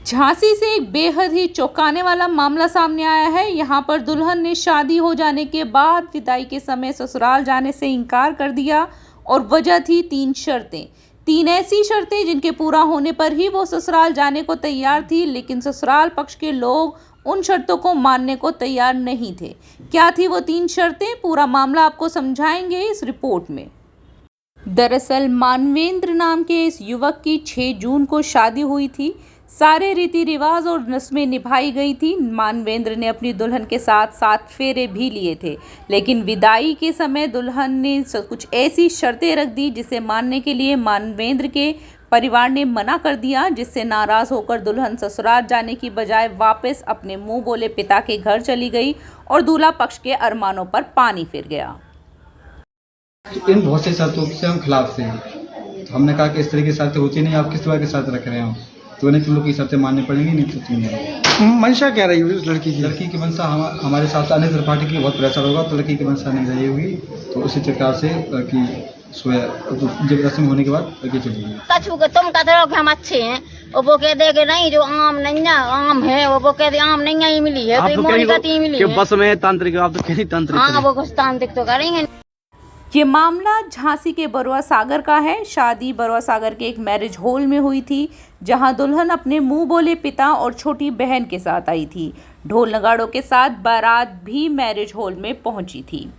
झांसी से एक बेहद ही चौंकाने वाला मामला सामने आया है। यहाँ पर दुल्हन ने शादी हो जाने के बाद विदाई के समय ससुराल जाने से इनकार कर दिया और वजह थी 3 शर्तें। 3 ऐसी शर्तें जिनके पूरा होने पर ही वो ससुराल जाने को तैयार थी, लेकिन ससुराल पक्ष के लोग उन शर्तों को मानने को तैयार नहीं थे। क्या थी वो 3 शर्तें? पूरा मामला आपको समझाएंगे इस रिपोर्ट में। दरअसल मानवेंद्र नाम के इस युवक की 6 जून को शादी हुई थी। सारे रीति रिवाज और रस्में निभाई गई थी। मानवेंद्र ने अपनी दुल्हन के साथ 7 फेरे भी लिए थे, लेकिन विदाई के समय दुल्हन ने कुछ ऐसी शर्तें रख दी जिसे मानने के लिए मानवेंद्र के परिवार ने मना कर दिया, जिससे नाराज होकर दुल्हन ससुराल जाने की बजाय वापस अपने मुंह बोले पिता के घर चली गई और दूल्हा पक्ष के अरमानों पर पानी फिर गया। इन बहुत सी शर्तों से हम खिलाफ थे। तो हमने कहा कि इस तरह की शर्तें होती नहीं, आप किस तरह की शर्त रख रहे हो, तो उन्हें तुम लोग की शर्तें माननी पड़ेंगी, नहीं तो तुम मंशा क्या रही हुई उस लड़की की मंशा हमारे साथ अन्य थर्ड पार्टी की बहुत प्रेशर होगा, तो लड़की की मंशा नहीं रही होगी। तो उसी प्रकार से लड़की जब रस्म होने के बाद लड़की चली गई। तुम कहते हो कि हम अच्छे हैं, वो कहते हैं कि नहीं, जो आम नहीं आम है वो कहते आम नहीं ही मिली है, तो मिली है। बस में तांत्रिक, आप तो कहीं तांत्रिक। हाँ, वो कुछ तांत्रिक तो करेंगे। ये मामला झांसी के बरुआ सागर का है। शादी बरुआ सागर के एक मैरिज हॉल में हुई थी, जहां दुल्हन अपने मुंह बोले पिता और छोटी बहन के साथ आई थी। ढोल नगाड़ों के साथ बारात भी मैरिज हॉल में पहुंची थी।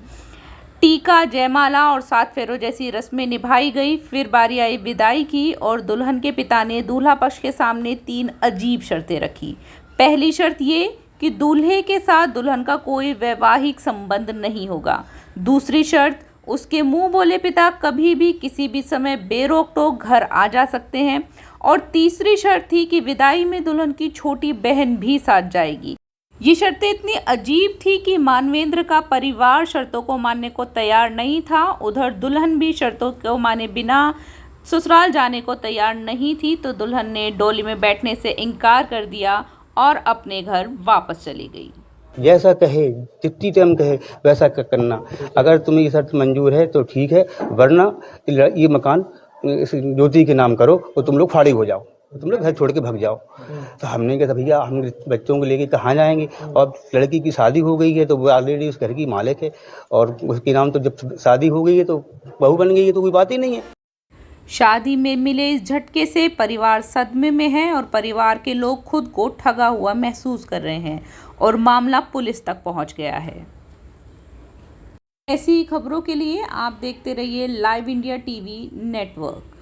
टीका, जयमाला और 7 फेरों जैसी रस्में निभाई गई। फिर बारी आई विदाई की और दुल्हन के पिता ने दूल्हा पक्ष के सामने 3 अजीब शर्तें रखी। पहली शर्त ये कि दूल्हे के साथ दुल्हन का कोई वैवाहिक संबंध नहीं होगा। दूसरी शर्त, उसके मुंह बोले पिता कभी भी किसी भी समय बेरोक टोक घर आ जा सकते हैं। और तीसरी शर्त थी कि विदाई में दुल्हन की छोटी बहन भी साथ जाएगी। ये शर्तें इतनी अजीब थी कि मानवेंद्र का परिवार शर्तों को मानने को तैयार नहीं था। उधर दुल्हन भी शर्तों को माने बिना ससुराल जाने को तैयार नहीं थी, तो दुल्हन ने डोली में बैठने से इनकार कर दिया और अपने घर वापस चली गई। जैसा कहे, जितनी टाइम कहे वैसा करना। अगर तुम्हें ये शर्त मंजूर है तो ठीक है, वरना ये मकान इस ज्योति के नाम करो और तुम लोग फाड़ी हो जाओ, तुम लोग घर छोड़ के भाग जाओ। तो हमने कहा भैया हम बच्चों को लेके कहाँ जाएंगे, और लड़की की शादी हो गई है तो वो ऑलरेडी उस घर की मालिक है, और उसके नाम तो जब शादी हो गई है तो बहू बन गई है, तो कोई बात ही नहीं है। शादी में मिले इस झटके से परिवार सदमे में है और परिवार के लोग खुद को ठगा हुआ महसूस कर रहे हैं और मामला पुलिस तक पहुंच गया है। ऐसी खबरों के लिए आप देखते रहिए लाइव इंडिया टीवी नेटवर्क।